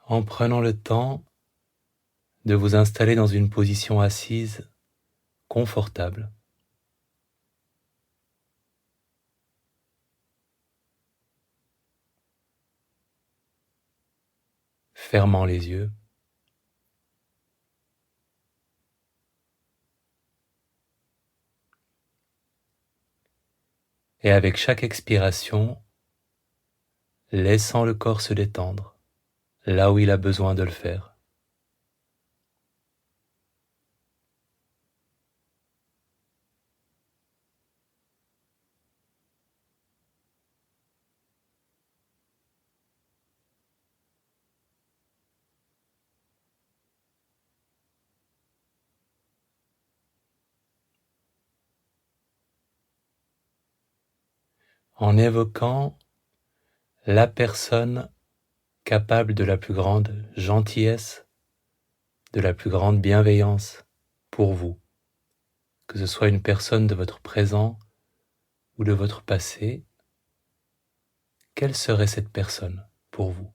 en prenant le temps de vous installer dans une position assise confortable. Fermant les yeux. Et avec chaque expiration, laissant le corps se détendre là où il a besoin de le faire. En évoquant la personne capable de la plus grande gentillesse, de la plus grande bienveillance pour vous, que ce soit une personne de votre présent ou de votre passé, quelle serait cette personne pour vous?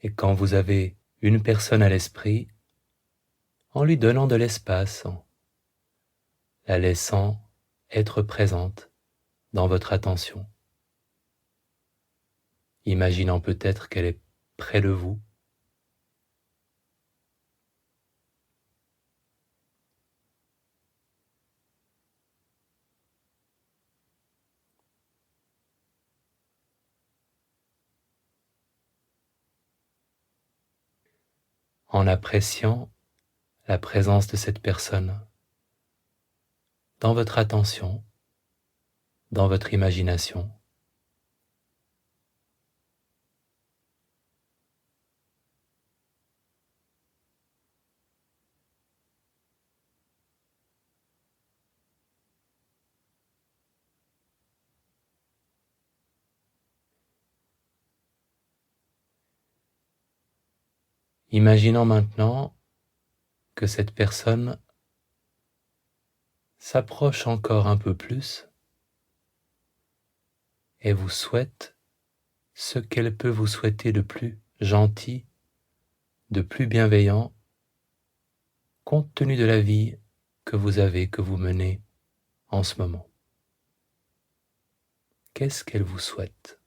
Et quand vous avez une personne à l'esprit, en lui donnant de l'espace, en la laissant être présente dans votre attention, imaginant peut-être qu'elle est près de vous, en appréciant la présence de cette personne dans votre attention, dans votre imagination. Imaginant maintenant que cette personne s'approche encore un peu plus et vous souhaite ce qu'elle peut vous souhaiter de plus gentil, de plus bienveillant, compte tenu de la vie que vous avez, que vous menez en ce moment. Qu'est-ce qu'elle vous souhaite?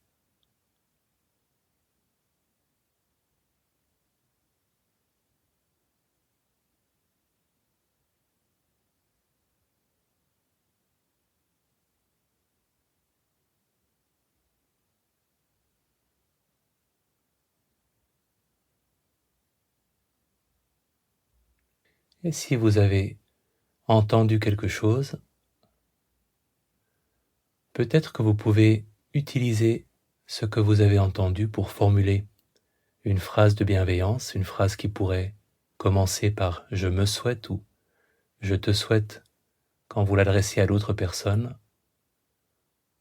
Et si vous avez entendu quelque chose, peut-être que vous pouvez utiliser ce que vous avez entendu pour formuler une phrase de bienveillance, une phrase qui pourrait commencer par « je me souhaite » ou « je te souhaite » quand vous l'adressez à l'autre personne,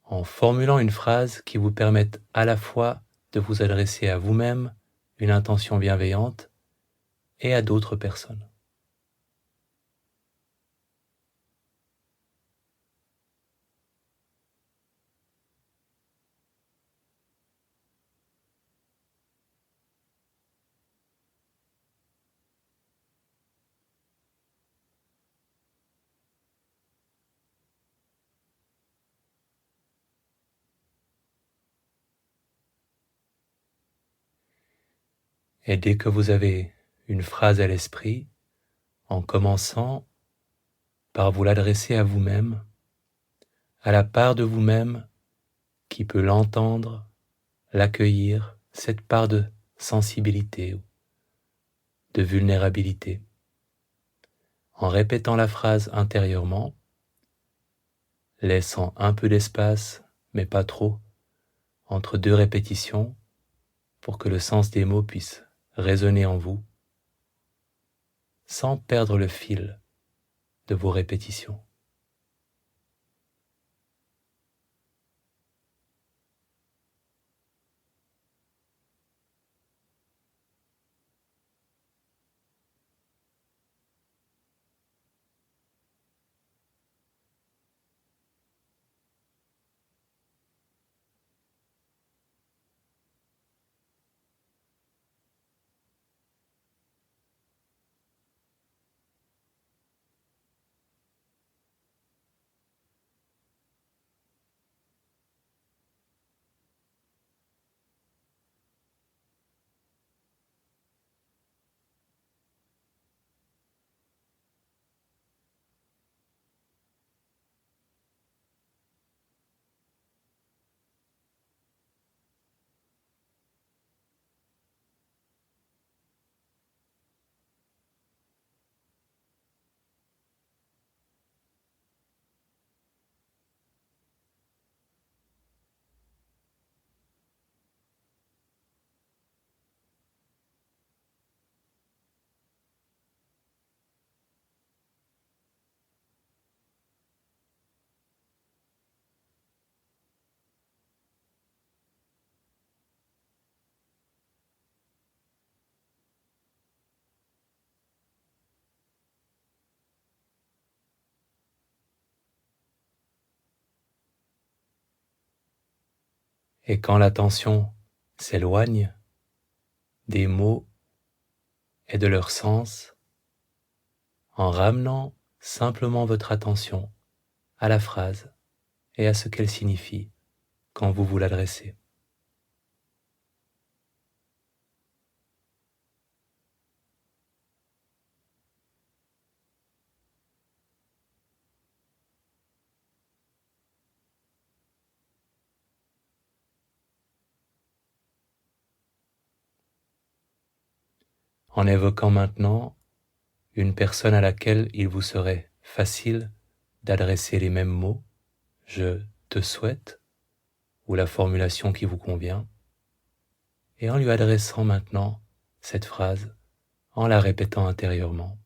en formulant une phrase qui vous permette à la fois de vous adresser à vous-même une intention bienveillante et à d'autres personnes. Et dès que vous avez une phrase à l'esprit, en commençant par vous l'adresser à vous-même, à la part de vous-même qui peut l'entendre, l'accueillir, cette part de sensibilité ou de vulnérabilité. En répétant la phrase intérieurement, laissant un peu d'espace, mais pas trop, entre deux répétitions pour que le sens des mots puisse résonner en vous, sans perdre le fil de vos répétitions. Et quand l'attention s'éloigne des mots et de leur sens, en ramenant simplement votre attention à la phrase et à ce qu'elle signifie quand vous vous l'adressez. En évoquant maintenant une personne à laquelle il vous serait facile d'adresser les mêmes mots, je te souhaite, ou la formulation qui vous convient, et en lui adressant maintenant cette phrase, en la répétant intérieurement.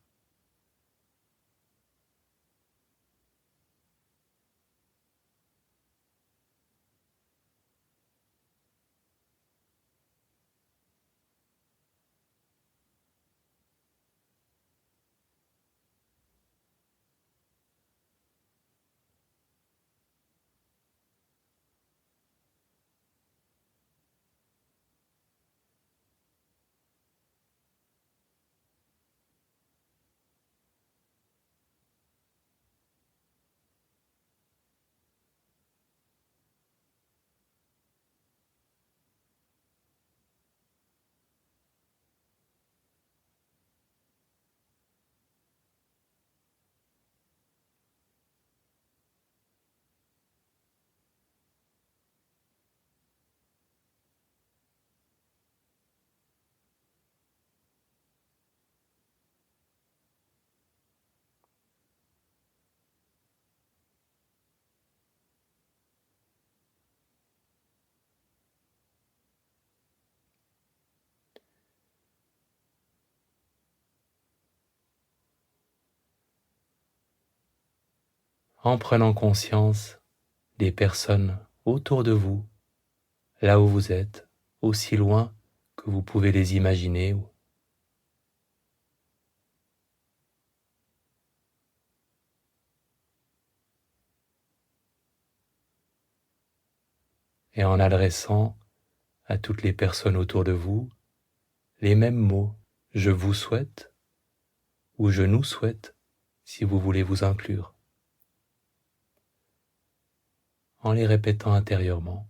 En prenant conscience des personnes autour de vous, là où vous êtes, aussi loin que vous pouvez les imaginer, et en adressant à toutes les personnes autour de vous les mêmes mots, je vous souhaite ou je nous souhaite si vous voulez vous inclure, en les répétant intérieurement.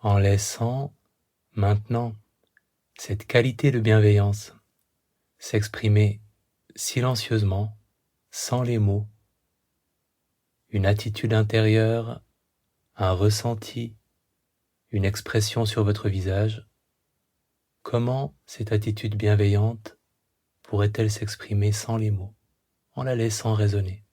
En laissant maintenant cette qualité de bienveillance s'exprimer silencieusement, sans les mots, une attitude intérieure, un ressenti, une expression sur votre visage, comment cette attitude bienveillante pourrait-elle s'exprimer sans les mots, en la laissant résonner ?